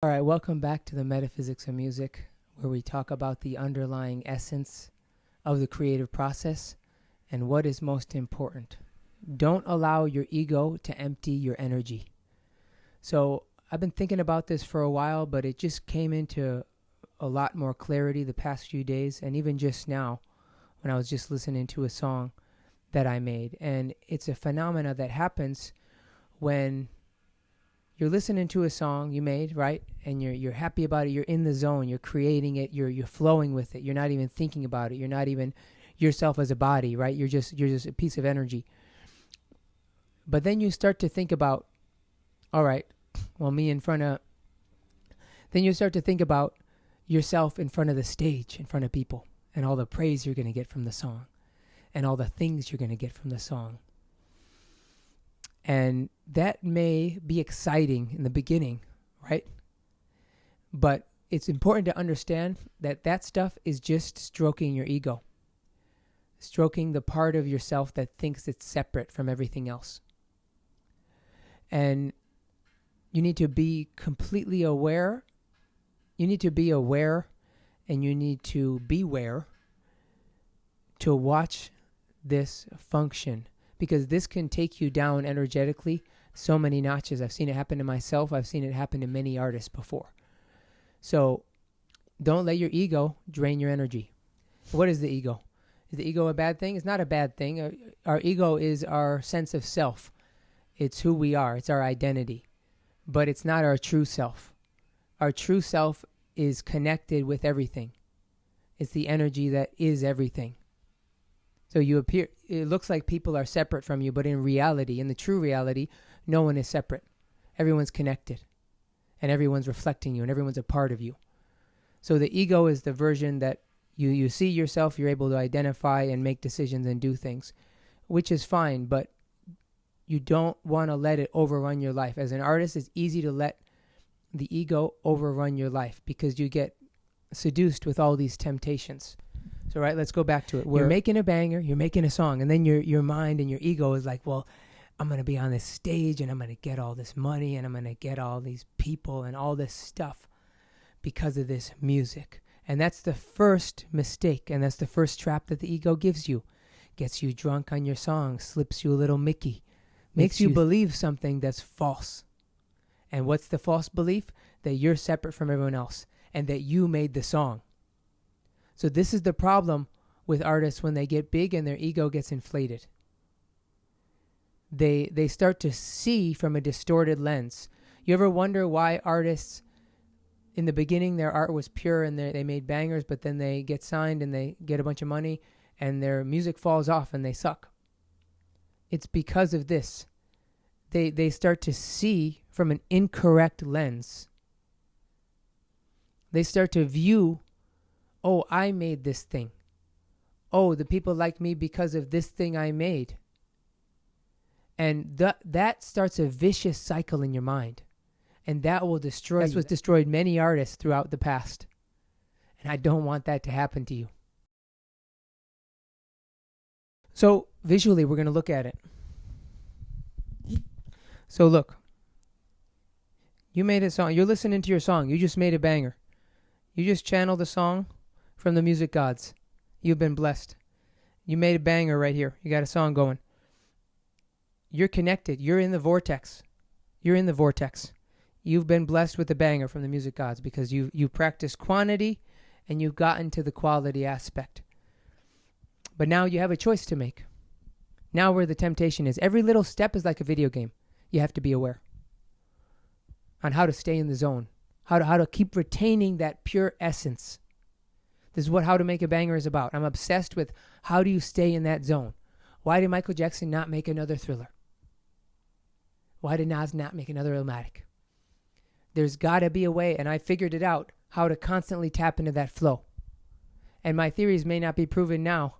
All right, welcome back to the Metaphysics of Music, where we talk about the underlying essence of the creative process and what is most important. Don't allow your ego to empty your energy. So, I've been thinking about this for a while, but it just came into a lot more clarity the past few days, and even just now when I was just listening to a song that I made. And it's a phenomena that happens when you're listening to a song you made, right? And you're happy about it. You're in the zone. You're creating it. You're flowing with it. You're not even thinking about it. You're not even yourself as a body, right? You're just a piece of energy. But then you start to think about, all right, well, me in front of. Then you start to think about yourself in front of the stage, in front of people, and all the praise you're going to get from the song, and all the things you're going to get from the song. And that may be exciting in the beginning, right? But it's important to understand that that stuff is just stroking your ego, stroking the part of yourself that thinks it's separate from everything else. And you need to be completely aware. You need to be aware, and you need to beware to watch this function, because this can take you down energetically so many notches. I've seen it happen to myself. I've seen it happen to many artists before. So don't let your ego drain your energy. What is the ego? Is the ego a bad thing? It's not a bad thing. Our ego is our sense of self. It's who we are. It's our identity. But it's not our true self. Our true self is connected with everything. It's the energy that is everything. So it looks like people are separate from you, but in reality, in the true reality, no one is separate. Everyone's connected, and everyone's reflecting you, and everyone's a part of you. So the ego is the version that you see yourself, you're able to identify and make decisions and do things, which is fine, but you don't want to let it overrun your life. As an artist, it's easy to let the ego overrun your life because you get seduced with all these temptations. So, right, let's go back to it. You're making a banger, you're making a song, and then your mind and your ego is like, well, I'm going to be on this stage, and I'm going to get all this money, and I'm going to get all these people and all this stuff because of this music. And that's the first mistake, and that's the first trap that the ego gives you. Gets you drunk on your song, slips you a little Mickey, makes you believe something that's false. And what's the false belief? That you're separate from everyone else, and that you made the song. So this is the problem with artists when they get big and their ego gets inflated. They start to see from a distorted lens. You ever wonder why artists, in the beginning, their art was pure and they made bangers, but then they get signed and they get a bunch of money and their music falls off and they suck? It's because of this. They start to see from an incorrect lens. They start to view, oh, I made this thing. Oh, the people like me because of this thing I made. And that starts a vicious cycle in your mind. And that will destroy you. That's what's destroyed many artists throughout the past. And I don't want that to happen to you. So visually, we're going to look at it. So look. You made a song. You're listening to your song. You just made a banger. You just channeled a song from the music gods. You've been blessed. You made a banger right here. You got a song going. You're connected. You're in the vortex. You're in the vortex. You've been blessed with a banger from the music gods because you practiced quantity and you've gotten to the quality aspect. But now you have a choice to make. Now where the temptation is. Every little step is like a video game. You have to be aware on how to stay in the zone. How to keep retaining that pure essence. This is what How to Make a Banger is about. I'm obsessed with how do you stay in that zone. Why did Michael Jackson not make another Thriller? Why did Nas not make another Illmatic? There's got to be a way, and I figured it out, how to constantly tap into that flow. And my theories may not be proven now,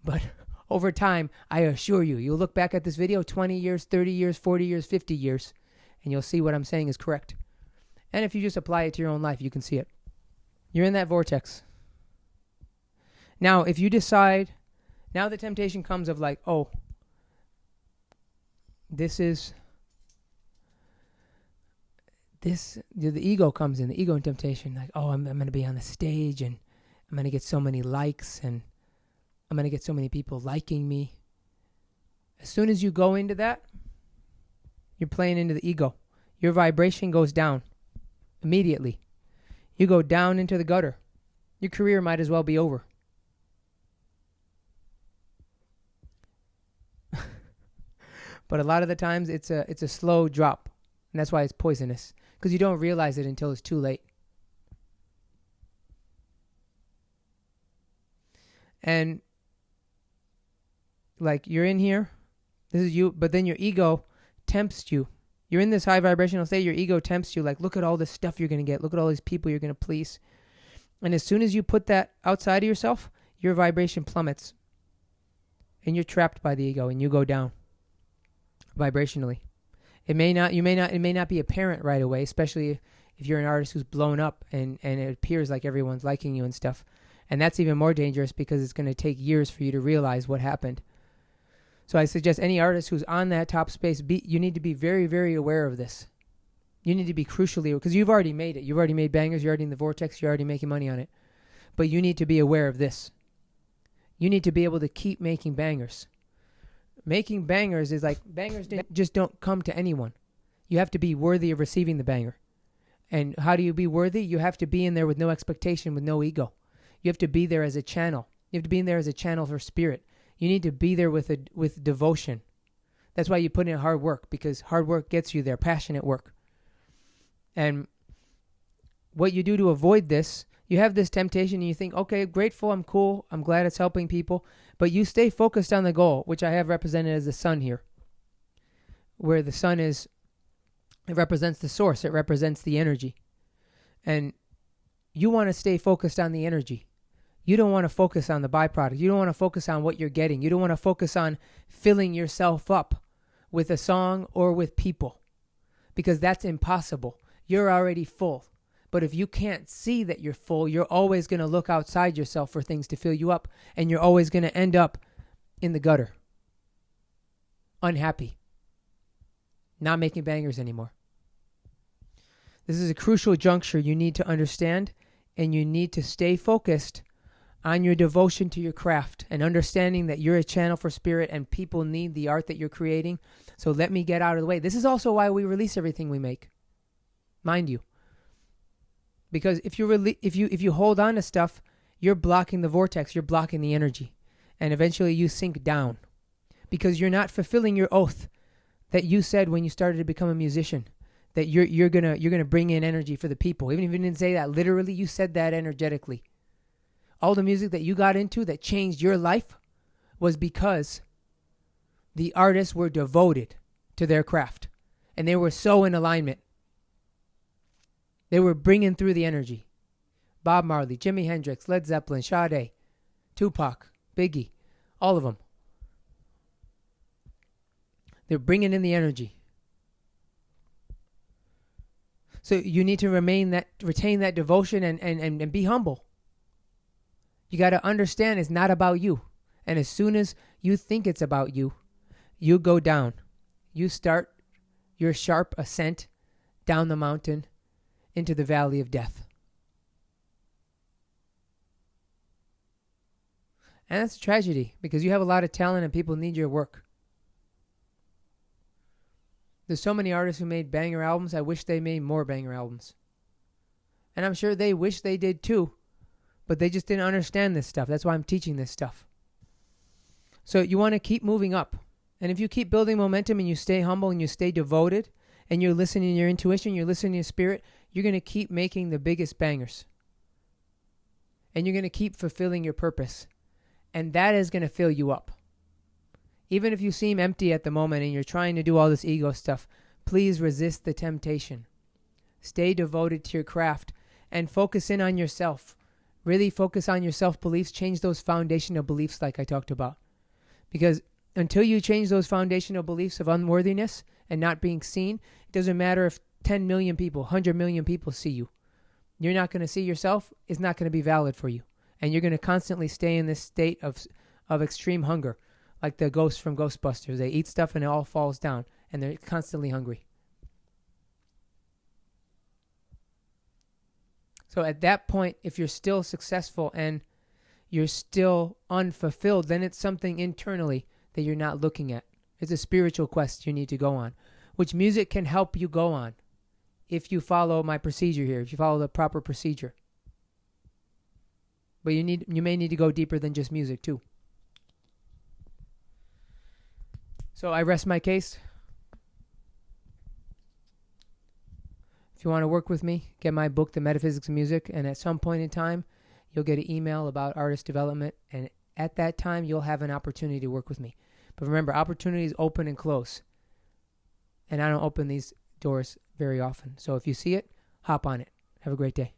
but over time, I assure you, you'll look back at this video 20 years, 30 years, 40 years, 50 years, and you'll see what I'm saying is correct. And if you just apply it to your own life, you can see it. You're in that vortex. Now, if you decide, now the temptation comes of like, oh, this is the ego comes in, the ego and temptation, like, oh, I'm going to be on the stage and I'm going to get so many likes and I'm going to get so many people liking me. As soon as you go into that, you're playing into the ego. Your vibration goes down immediately. You go down into the gutter. Your career might as well be over. But a lot of the times it's a slow drop. And that's why it's poisonous. Because you don't realize it until it's too late. And like you're in here, this is you, but then your ego tempts you. You're in this high vibrational state, your ego tempts you, like, look at all this stuff you're going to get. Look at all these people you're going to please. And as soon as you put that outside of yourself, your vibration plummets. And you're trapped by the ego and you go down vibrationally. It may not be apparent right away, especially if you're an artist who's blown up and it appears like everyone's liking you and stuff. And that's even more dangerous because it's going to take years for you to realize what happened. So I suggest any artist who's on that top space, you need to be very, very aware of this. You need to be crucially, because you've already made it. You've already made bangers. You're already in the vortex. You're already making money on it. But you need to be aware of this. You need to be able to keep making bangers. Making bangers is like, bangers just don't come to anyone. You have to be worthy of receiving the banger. And how do you be worthy? You have to be in there with no expectation, with no ego. You have to be there as a channel. You have to be in there as a channel for spirit. You need to be there with devotion. That's why you put in hard work, because hard work gets you there, passionate work. And what you do to avoid this, you have this temptation and you think, okay, grateful, I'm cool, I'm glad it's helping people, but you stay focused on the goal, which I have represented as the sun here, where the sun it represents the source, it represents the energy. And you want to stay focused on the energy. You don't want to focus on the byproduct. You don't want to focus on what you're getting. You don't want to focus on filling yourself up with a song or with people, because that's impossible. You're already full. But if you can't see that you're full, you're always going to look outside yourself for things to fill you up, and you're always going to end up in the gutter, unhappy, not making bangers anymore. This is a crucial juncture you need to understand, and you need to stay focused on your devotion to your craft and understanding that you're a channel for spirit and people need the art that you're creating. So let me get out of the way. This is also why we release everything we make, mind you. Because if you hold on to stuff, you're blocking the vortex, you're blocking the energy, and eventually you sink down because you're not fulfilling your oath that you said when you started to become a musician, that you're gonna bring in energy for the people. Even if you didn't say that literally, you said that energetically. All the music that you got into that changed your life was because the artists were devoted to their craft and they were so in alignment. They were bringing through the energy. Bob Marley, Jimi Hendrix, Led Zeppelin, Sade, Tupac, Biggie, all of them. They're bringing in the energy. So you need to retain that devotion and be humble. You got to understand it's not about you. And as soon as you think it's about you, you go down. You start your sharp ascent down the mountain into the valley of death. And that's a tragedy because you have a lot of talent and people need your work. There's so many artists who made banger albums. I wish they made more banger albums. And I'm sure they wish they did too. But they just didn't understand this stuff. That's why I'm teaching this stuff. So you want to keep moving up. And if you keep building momentum and you stay humble and you stay devoted and you're listening to your intuition, you're listening to your spirit, you're going to keep making the biggest bangers. And you're going to keep fulfilling your purpose. And that is going to fill you up. Even if you seem empty at the moment and you're trying to do all this ego stuff, please resist the temptation. Stay devoted to your craft and focus in on yourself. Really focus on your self-beliefs. Change those foundational beliefs like I talked about. Because until you change those foundational beliefs of unworthiness and not being seen, it doesn't matter if 10 million people, 100 million people see you. You're not going to see yourself. It's not going to be valid for you. And you're going to constantly stay in this state of extreme hunger. Like the ghosts from Ghostbusters. They eat stuff and it all falls down. And they're constantly hungry. So at that point, if you're still successful and you're still unfulfilled, then it's something internally that you're not looking at. It's a spiritual quest you need to go on, which music can help you go on if you follow my procedure here, if you follow the proper procedure. But you may need to go deeper than just music too. So I rest my case. If you want to work with me, get my book, The Metaphysics of Music, and at some point in time, you'll get an email about artist development, and at that time, you'll have an opportunity to work with me. But remember, opportunities open and close, and I don't open these doors very often. So if you see it, hop on it. Have a great day.